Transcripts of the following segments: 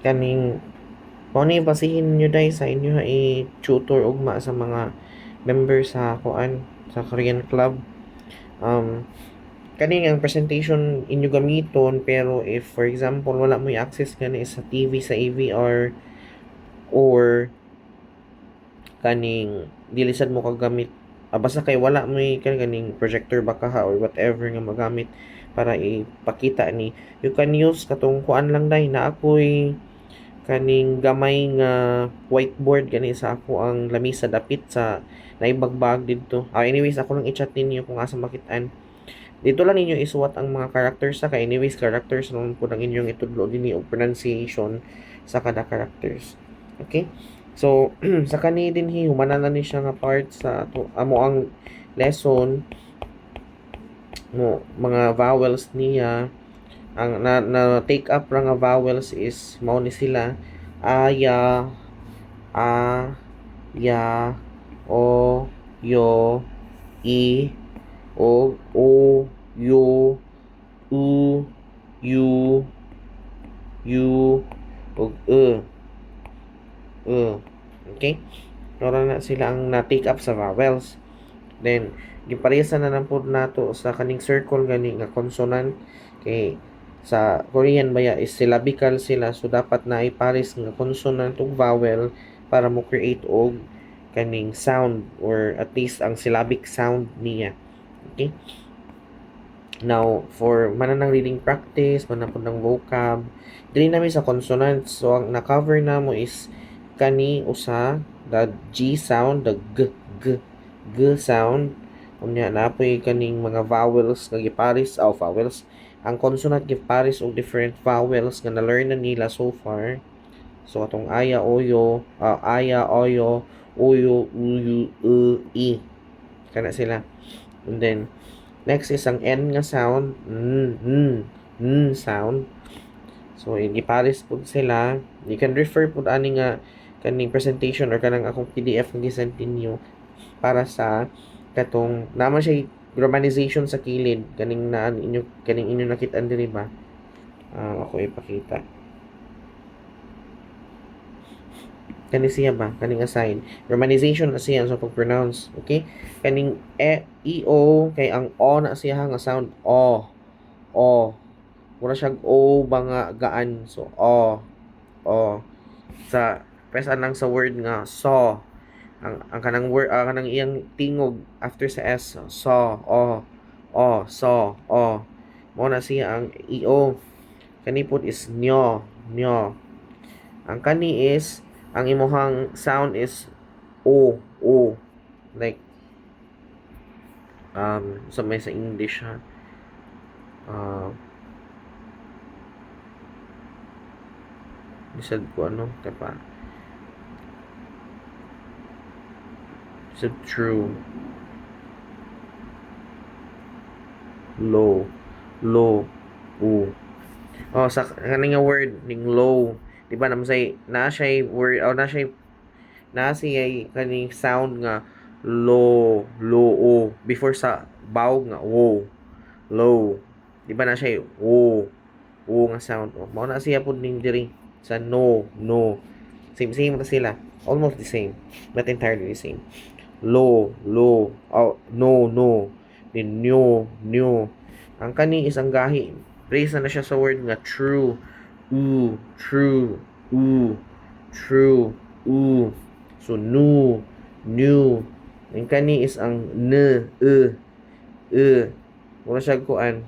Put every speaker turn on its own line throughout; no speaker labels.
kaning mao ni basihin niyo dai sa inyo i-tutor ugma sa mga member sa kuan sa Korean club. Um, kani ang presentation inyo gamiton pero if for example wala mo access kani sa TV sa AVR or kaning dili sad mo kagamit basta kay wala mo kaning projector baka ha or whatever nga magamit para ipakita ni you can use katong kuan lang dai na ako'y kaning gamay nga whiteboard gani sa ako ang lamisa dapit sa naibagbag dito. Anyways, ako lang i-chat ninyo kung asa makitaan. Dito lang ninyo isuwat ang mga characters sa anyways characters naman po lang inyong itudlo din o pronunciation sa kada characters. Okay? So, sa kani din humanan na ni siya nga part sa amo ang lesson mo mga vowels niya ang na take up ra nga vowels is mao ni sila aya, a, ya, o, yo, i, o, yo, u, yu, yu, ug okay? Ora na sila ang na-take up sa vowels. Then, giparehasan na lang po nato sa kaning circle gani nga consonant kay sa Korean baya is syllabical sila so dapat na ipares nga consonant ug vowel para mo create og kaning sound or at least ang syllabic sound niya. Okay? Now, for mananang reading practice, manapod ng vocab, dili namin sa consonants. So, ang na-cover na mo is kani usa, the G sound, the G sound. Unya, napoy kaning mga vowels nga gipares, vowels. Ang consonant gipares og different vowels nga na-learn na nila so far. So, atong aya, oyo, uyu, i. Kana sila. And then, next is ang N nga sound, sound. So, gipares po sila. You can refer po ani nga kaning presentation or kanang akong PDF nga gisend ninyo para sa katong naman siya romanization sa kilid kaning inyo nakita diri ba. Ako ipakita. Kani siya ba kaning assign romanization na siya sa pag-pronounce, okay? Kaning o kay ang o na siya nga sound o mura siya o ba nga gaan so o sa press lang sa word nga ang kanang word kanang iyang tingog after sa s mo na siya ang eo kani pud is nyo ang kani is ang imuhang sound is o like sa may sa English ha bisag ko ano kapa bisag true low sa kaning nga word ning low di ba naman say na siya word na siya kaning sound nga low before sa bawog nga low di ba na siya nga sound mao na siya pud ning diri sa no same na sila almost the same not entirely the same low no then new ang kani is ang gahi raise na siya sa word nga true so new ang kani is ang wala siya kuan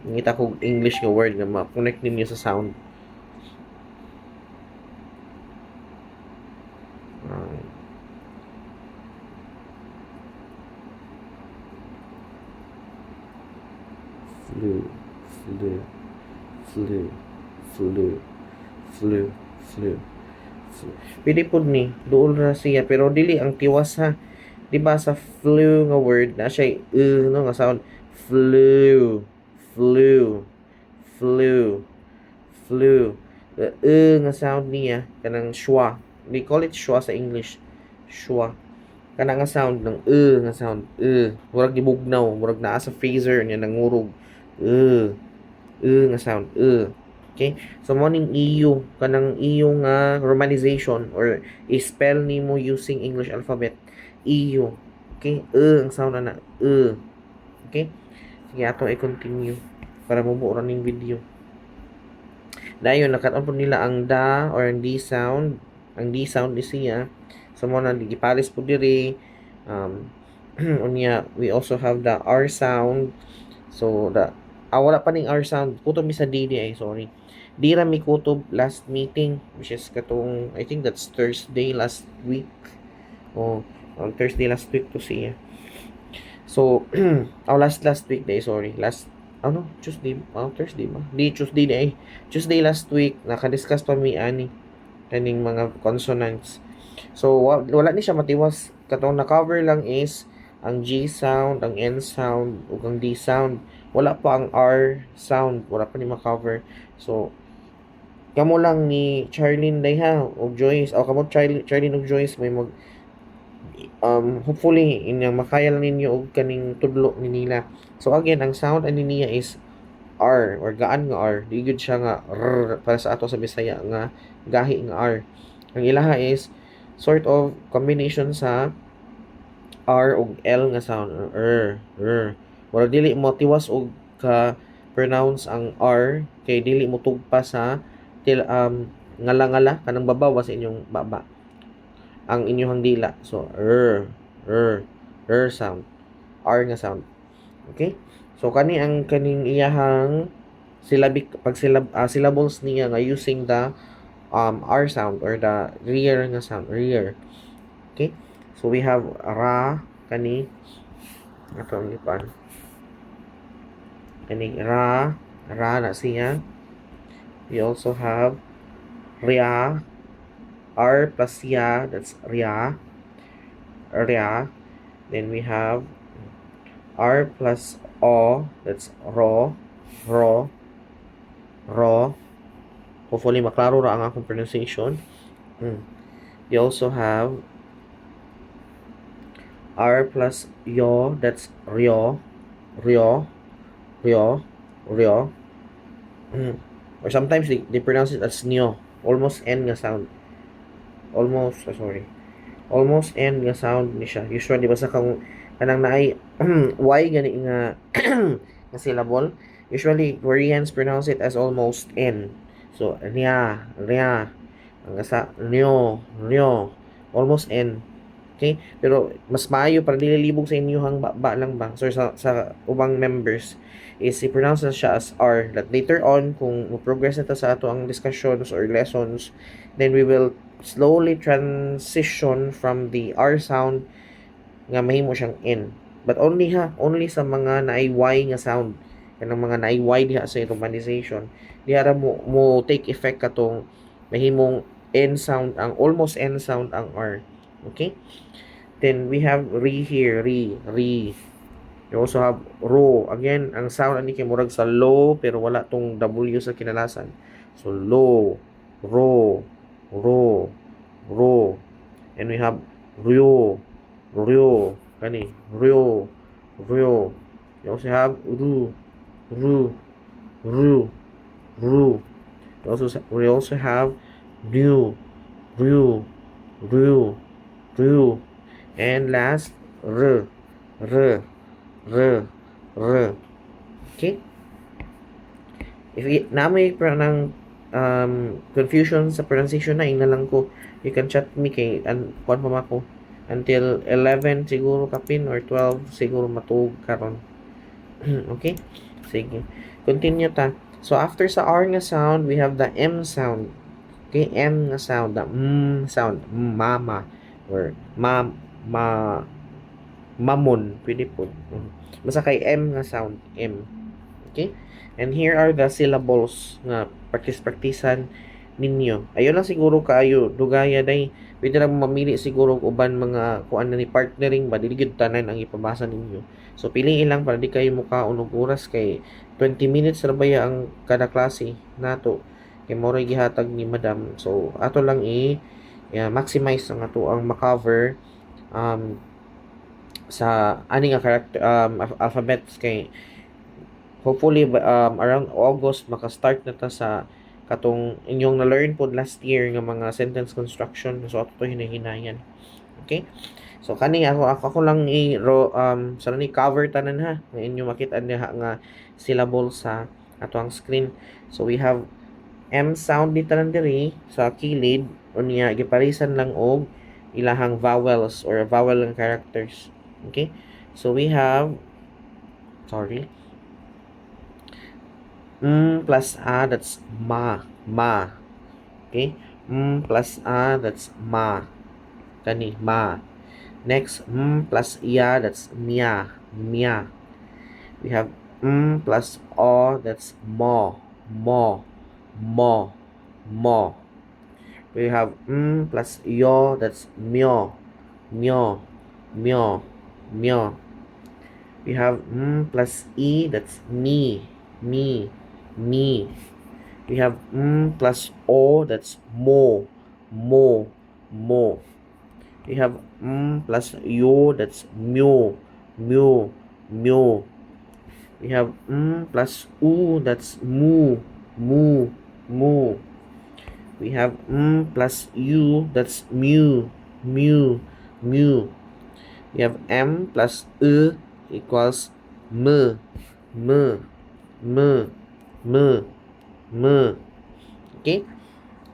ngita ko English nga word nga ma-connect ninyo sa sound flu pwede po ni duol ra siya pero dili ang tiwas ha di ba sa flu nga word na siya no nga sound flu the nga sound niya kanang schwa we call it schwa sa English schwa kana nga sound ng nga sound murag gibugnaw, murag naa sa freezer niya nangurog nga sound okay, so morning EU kanang EU nga romanization or i-spell nimo using English alphabet EU. Okay, ang sound na okay, sige ato i-continue para mabuo ra ning video. Dayon nakat-on po nila ang da or ang D sound. Ang D sound is siya. So mo na gipares po diri. Unya we also have the R sound. So wala pa ning R sound. Kutob mi sa D di ay sorry. Di ra mi kutob last meeting which is katong I think that's Thursday last week. On Thursday last week to siya. So last week day sorry. Tuesday, Thursday ba? Tuesday na Tuesday last week, nakadiscuss pa mi ani kaning mga consonants. So, wala ni siya matiwas. Katong na-cover lang is ang G sound, ang N sound, ug ang D sound. Wala pa ang R sound. Wala pa ni ma-cover. So, kamo lang ni Charlene day ha, ug Joyce. Kamo Charlene ug Joyce may hopefully inyang makaya lang ninyo og kaning tudlo ni nila. So again, ang sound ani niya is R or gaan nga R. Di gud siya nga R para sa ato sa Bisaya nga gahi nga R. Ang ilaha is sort of combination sa R ug L nga sound. Wala dili mo tiwas og ka pronounce ang R kay dili mo tugpa sa ngala-ngala kanang babaw sa inyong baba ang inyong dila. So sound, R nga sound. Okay? So kani ang kaning iyahang syllables niya nga using the R sound or the rear nga sound, rear. Okay? So we have ra kani atong lipan. Kani ra na siya. We also have ria, R plus ya, that's ria. Then we have R plus O, that's ro. Hopefully maklaro ra ang akong pronunciation. We also have R plus yo, that's ryo. Or sometimes they pronounce it as nyo. Almost N nga sound. Almost N nga sound ni siya. Usually basta kang kanang naay Y gani nga nga syllable. Usually Koreans pronounce it as almost N. So ria. Ang sa nyo. Almost N. Okay? Pero mas maayo para dililibog sa inyong ba lang ba. So sa ubang members is i-pronounce na siya as R. That later on kung progress na ta sa ato ang discussions or lessons, then we will slowly transition from the R sound nga mahimo siyang N. But only sa mga naay Y nga sound. Kanang mga naay Y diha sa romanization. Diha mo take effect katong mahimong N sound, ang almost N sound ang R. Okay? Then we have re here, re. You also have ro. Again, ang sound ani kay murag sa low pero wala tong W sa kinalasan. So low, ro. And we have ryo. Kani, ryo. You also have ru. We also have ryu. And last, r. Okay? If namoy ng confusion sa pronunciation na lang ko, you can chat me kay kuan pa mako until 11 siguro kapin or 12 siguro matug karon. Okay? Sige. Continue ta. So after sa R nga sound, we have the M sound. Okay, M nga sound, the sound, mama or mamon, pwede po. Basta kay M nga sound, M. Okay? And here are the syllables nga practice-practicean ninyo. Ayun lang siguro kaayo dugaya day. Pwede ra mo mamili siguro uban mga kuan na ni partnering ba dili gyud tanan ang ipabasa ninyo. So piliin lang para di kayo mukaon og oras kay 20 minutes ra baya ang kada klase nato. Kay mo gihatag ni madam. So ato lang maximize ang ato ang makover sa ani nga character alphabets kay hopefully around August maka-start na ta sa katong inyong na-learn po last year nga mga sentence construction, so ato to hinahinayan. Okay, so kani ako lang sa ni cover tanan ha nga inyo makita diha nga syllable sa ato ang screen. So we have M sound ni tanan diri sa kilid unya giparisan lang og ilahang vowels or vowel ng characters. Okay, so we have sorry plus a, that's ma. Okay, plus a, that's ma, kani ma. Next, plus ya, that's mia. We have plus o, that's mo. We have plus yo, that's myo. We have plus e, that's me. We have plus o, that's mo. We have plus yo, that's myo. We have plus u, that's mu. We have plus u, that's mu. We have m plus e equals m. Okay?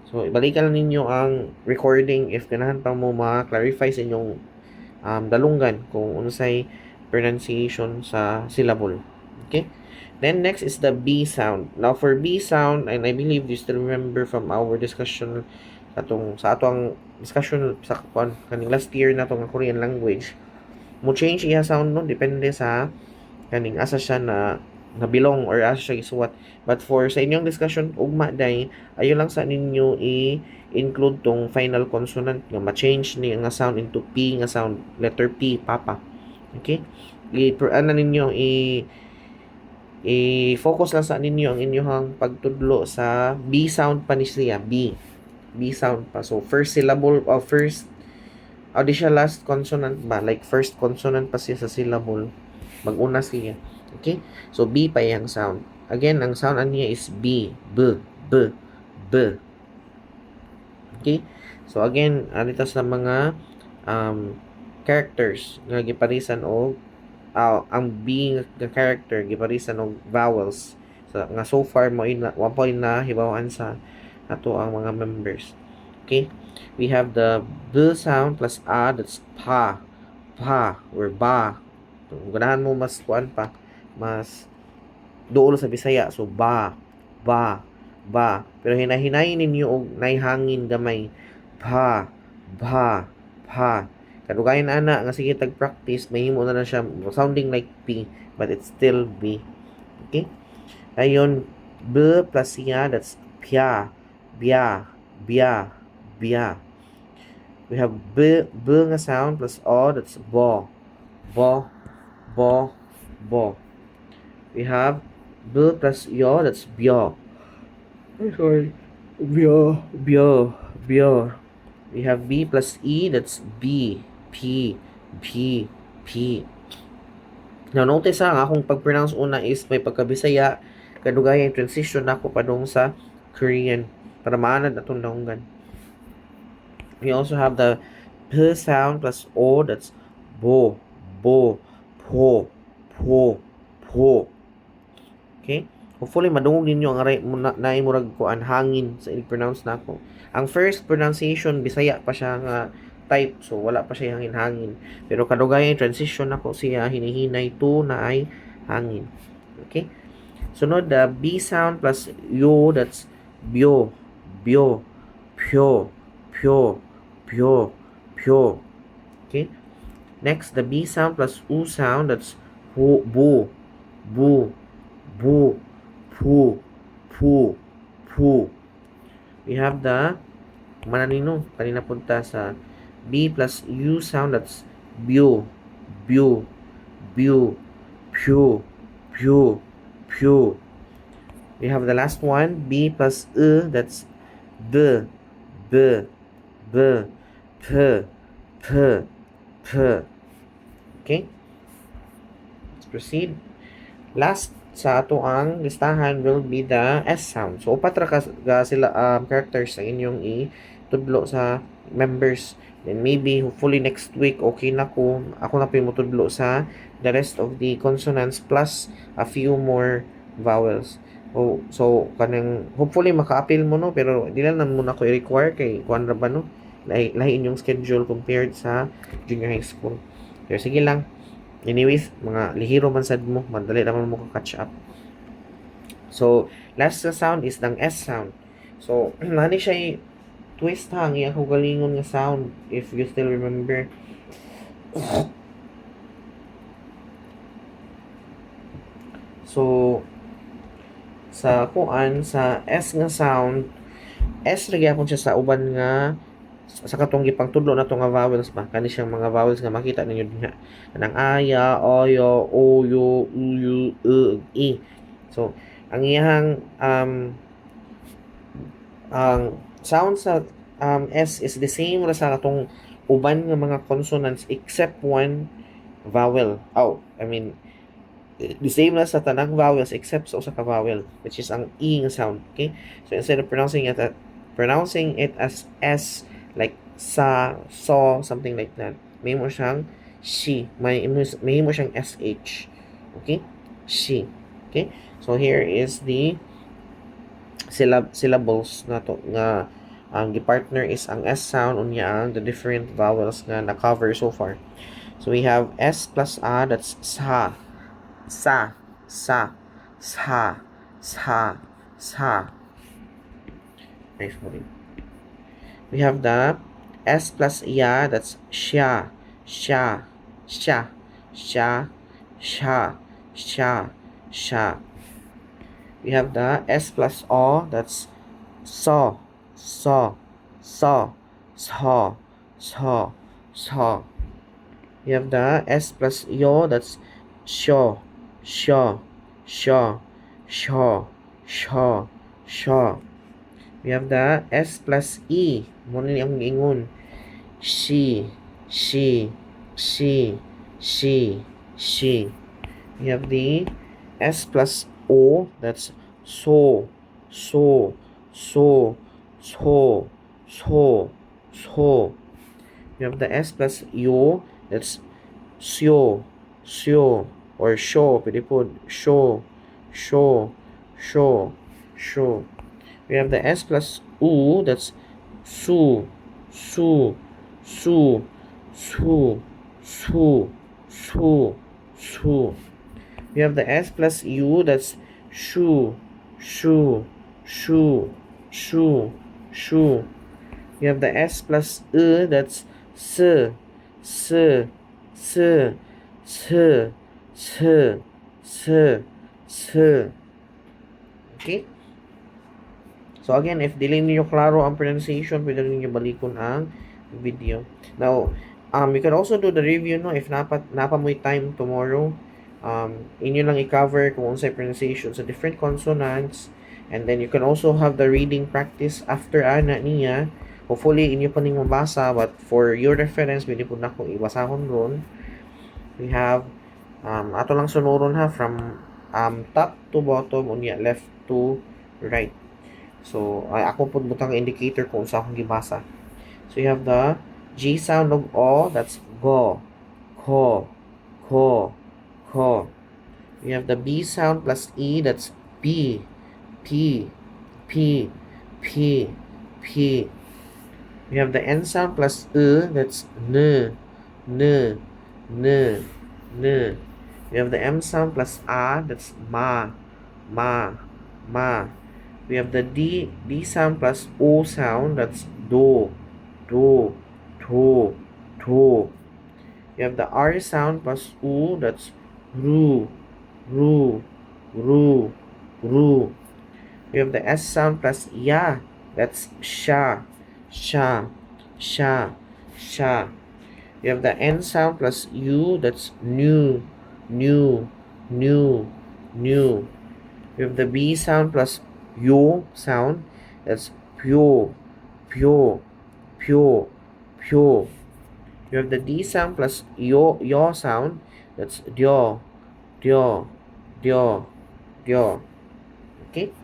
So, ibalikan lang ninyo ang recording if ganahan pa mo ma-clarify sa inyong dalunggan kung unsay pronunciation sa syllable. Okay? Then, next is the B sound. Now, for B sound, and I believe you still remember from our discussion sa atong discussion sa kaning last year na itong Korean language, mo change iya sound no depende sa kaning asa siya na nabilong or asa siya isuwat. But for sa inyong discussion ugma day, ayo lang sa ninyo i-include tong final consonant nga ma-change ni nga sound into P nga sound, letter P, papa. Okay, ano ninyo i-focus lang sa ninyo ang inyong pagtudlo sa B sound pa ni siya, B sound pa. So first syllable or first di siya last consonant ba, like first consonant pa siya sa syllable, mag-una siya. Okay, so B pa yung sound. Again, ang sound niya is B. Okay, so again dito sa mga characters nga giparisan og ang B nga character giparisan og vowels. So nga so far mo wa pa na hibaw-an sa ato ang mga members. Okay, we have the B sound plus A, that's pa or ba. Kung ganahan mo mas kuan pa, mas duol sa Bisaya, so ba. Pero hinahinayin ninyo og naihangin gamay, pa. Kadugayan ana nga sige tag practice, mahimo na siya sounding like P but it's still B. Okay, ayon B plus siya, that's pya, bia. We have b nga sound plus o, that's bo. We have b plus yo, that's byo. Sorry, byo. We have b plus e, that's b. P. Now notice ang akong pag-pronounce una is may pagkabisaya, kadugay yung transition ako padung sa Korean para maanad atong daunggan. We also have the p sound plus o, that's bo. Okay, hopefully madungog ninyo ang aray na imurag ko ang hangin sa i-pronounce na ako. Ang first pronunciation Bisaya pa siya nga type, so wala pa siya hangin. Pero kadugay transition ako siya hinihinay to na ay hangin. Okay, sunod the B sound plus yo, that's byo. Okay, next the B sound plus U sound, that's bu. We have the mananino kanina punta sa B plus U sound, that's byo. We have the last one, B plus that's p. Okay? Let's proceed. Last sa ato ang listahan will be the S sound. So, upat ra ka sila characters sa inyong i-tudlo sa members. Then maybe, hopefully next week, okay na ko. Ako na pimutudlo sa the rest of the consonants plus a few more vowels. So kanang hopefully maka-appeal mo no, pero di lang muna ko i-require kay kuan ra ba no? Lahi inyong schedule compared sa junior high school. Pero sige lang. Anyways, mga lihiro man sad mo, madali naman mo ka-catch up. So, last na sound is ng S sound. So, nani siya twist ha, ang iya ko galingon nga sound, if you still remember. So, sa kuan, sa S nga sound, S lagi siya sa uban nga sa katong gipang tudlo na to nga vowels ba kani siyang mga vowels nga makita ninyo diha kanang aya, oyo, oyo, uyu, i. So ang iyang ang sound sa S is the same ra sa katong uban nga mga consonants except one vowel. I mean the same na sa tanang vowels except sa usa ka vowel which is ang E nga sound. Okay, so instead of pronouncing it as S like sa, so, something like that. May mo siyang she. May mo siyang SH. Okay? She. Okay? So, here is the syllables na to nga ang gi-partner is ang S sound unya ang the different vowels nga na-cover so far. So, we have S plus A, that's sa. Sa. Sa. Sa. Sa. Sa. Nice morning. We have the S plus ya, that's sha, sha, sha, sha, sha, sha, sha. We have the S plus O, that's so, so, so, so, so, so. We have the S plus yo, that's sho, sho, sho, sho, sho, sho. We have the S plus E. Muna ni ang ingon. She. We have the S plus O. That's so. We have the S plus yo. That's syo. Or sho. Pwede po. Sho. We have the S plus U, that's su. We have the S plus U, that's shu. We have the S plus E, that's s. Okay? So again, if dili niyo klaro ang pronunciation, pwede niyo balikon ang video. Now, you can also do the review no if napa mo'y time tomorrow. Inyo lang i-cover kung unsay pronunciation sa different consonants, and then you can also have the reading practice after ana niya. Hopefully inyo pa ning mabasa, but for your reference pwede po nako ibasahon ron. We have ato lang sunuron ha from top to bottom unya left to right. So, ako po butang indicator kung sa akong gibasa. So, you have the G sound of O, that's go, ko. You have the B sound plus E, that's P. You have the N sound plus E, that's N. You have the M sound plus A, that's ma. We have the D sound plus O sound, that's do. You have the R sound plus U, that's ru. You have the S sound plus ya, that's sha. You have the N sound plus U, that's new. You have the B sound plus yo sound, that's pyo. You have the D sound plus yo sound. That's dio, dio, dio, dio. Okay?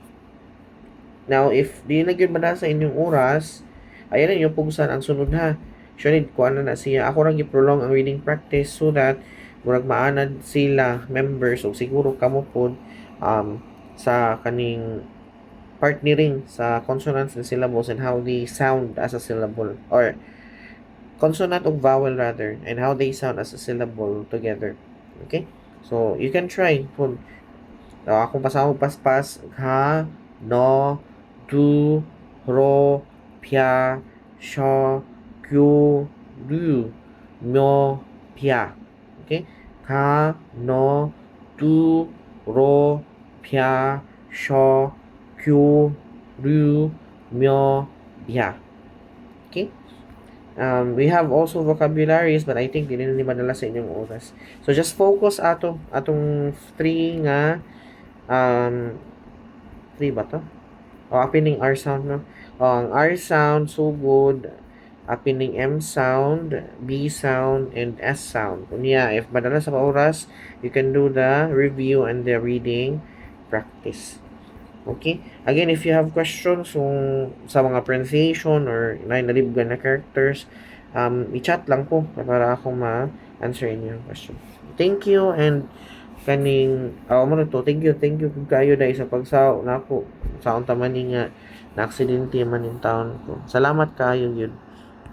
Now, if di na gyud mada sa inyong oras, ayan na yung pugsan ang sunod ha. Actually, kuha na siya. Ako lang i-prolong ang reading practice so that murag maanad sila members o siguro kamo pod sa kaning partnering sa consonants and syllables and how they sound as a syllable or consonant o vowel rather and how they sound as a syllable together. Okay? So, you can try. Kung akong pasahog paspas, ha, no, du, ro, pya, sha, kyu, ryu, myo, pya. Okay? Ka, no, du, ro, pya, sha, kyu, ryu, myo, pya. Okay? We have also vocabularies but I think dili na ni madala sa inyong oras. So just focus atong three nga three ba to? O apining R sound no. O ang R sound sugod apining M sound, B sound and S sound. Kunya if madala sa oras, you can do the review and the reading practice. Okay? Again, if you have questions sa mga pronunciation or nalibgan na characters, i-chat lang po para ako ma-answer inyo yung question. Thank you and kaning mo na to. Thank you kayo dahil sa pagsaw na ako. Sa taman nga na aksidente man in town ko. Salamat kayo yun.